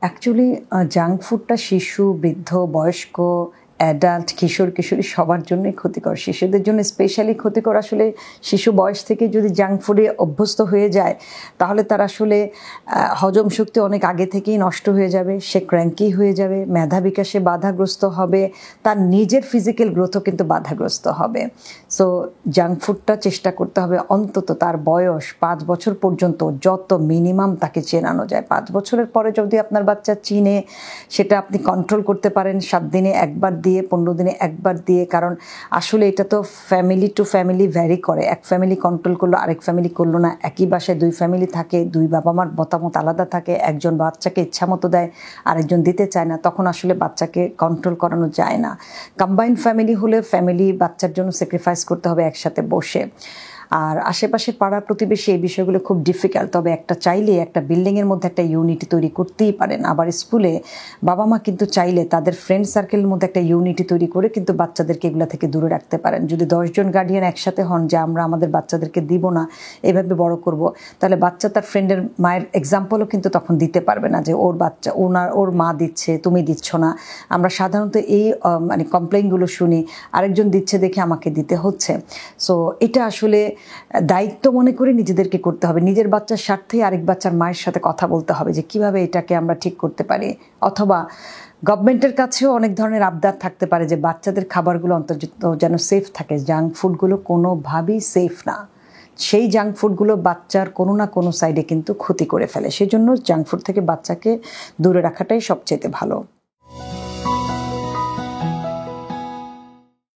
Actually junk ফুডটা শিশু, বৃদ্ধ, বয়স্ক, অ্যাডাল্ট, কিশোর-কিশোরী সবার জন্যই ক্ষতিকর। শিশুদের জন্য স্পেশালি ক্ষতিকর। আসলে শিশু বয়স থেকে যদি জাঙ্ক ফুডে অভ্যস্ত হয়ে যায়, তাহলে তার আসলে হজম শক্তি অনেক আগে থেকেই নষ্ট হয়ে যাবে। সে ক্র্যাঙ্কি হয়ে যাবে, মেধা বিকাশে বাধাগ্রস্ত হবে, তার নিজের ফিজিক্যাল গ্রোথও কিন্তু বাধাগ্রস্ত হবে। সো জাঙ্ক ফুডটা চেষ্টা করতে হবে অন্তত তার বয়স 5 বছর পর্যন্ত যত মিনিমাম তাকে চেনানো যায়। 5 বছরের পরে যদি আপনার বাচ্চা চিনে, সেটা আপনি কন্ট্রোল করতে পারেন 7 দিনে একবার দিয়ে, 15 দিনে একবার দিয়ে। কারণ আসলে এটা তো ফ্যামিলি টু ফ্যামিলি ভ্যারি করে। এক ফ্যামিলি কন্ট্রোল করলো, আরেক ফ্যামিলি করলো না। একই বাসায় 2 ফ্যামিলি থাকে, 2 বাবা মার মতামত আলাদা থাকে। একজন বাচ্চাকে ইচ্ছা মতো দেয়, আরেকজন দিতে চায় না। তখন আসলে বাচ্চাকে কন্ট্রোল করানো যায় না। কম্বাইন্ড ফ্যামিলি হলে ফ্যামিলি বাচ্চার জন্য স্যাক্রিফাইস করতে হবে একসাথে বসে। আর আশেপাশে পাড়া প্রতিবেশী এই বিষয়গুলো খুব ডিফিকাল্ট। তবে একটা চাইলে একটা বিল্ডিংয়ের মধ্যে একটা ইউনিটি তৈরি করতেই পারেন। আবার স্কুলে বাবা মা কিন্তু চাইলে তাদের ফ্রেন্ড সার্কেলের মধ্যে একটা ইউনিটি তৈরি করে কিন্তু বাচ্চাদেরকে এগুলো থেকে দূরে রাখতে পারেন। যদি 10 জন গার্ডিয়ান একসাথে হন যে আমরা আমাদের বাচ্চাদেরকে দিব না, এভাবে বড় করব, তাহলে বাচ্চা তার ফ্রেন্ডের মায়ের এক্সাম্পলও কিন্তু তখন দিতে পারবে না যে ওর বাচ্চা ওর মা দিচ্ছে, তুমি দিচ্ছ না। আমরা সাধারণত এই মানে কমপ্লেইনগুলো শুনি, আরেকজন দিচ্ছে দেখে আমাকে দিতে হচ্ছে। সো এটা আসলে দায়িত্ব মনে করে নিজেদেরকে করতে হবে। নিজের বাচ্চার স্বার্থে আরেক বাচ্চার মায়ের সাথে কথা বলতে হবে যে কিভাবে এটাকে আমরা ঠিক করতে পারি। অথবা গভর্নমেন্টের কাছেও অনেক ধরনের আবদার থাকতে পারে যে বাচ্চাদের খাবারগুলো অন্তত যেন সেফ থাকে। জাঙ্ক ফুডগুলো কোনোভাবেই সেফ না। সেই জাঙ্ক ফুডগুলো বাচ্চার কোনো না কোনো সাইডে কিন্তু ক্ষতি করে ফেলে। সেজন্য জাঙ্ক ফুড থেকে বাচ্চাকে দূরে রাখাটাই সবচেয়ে ভালো।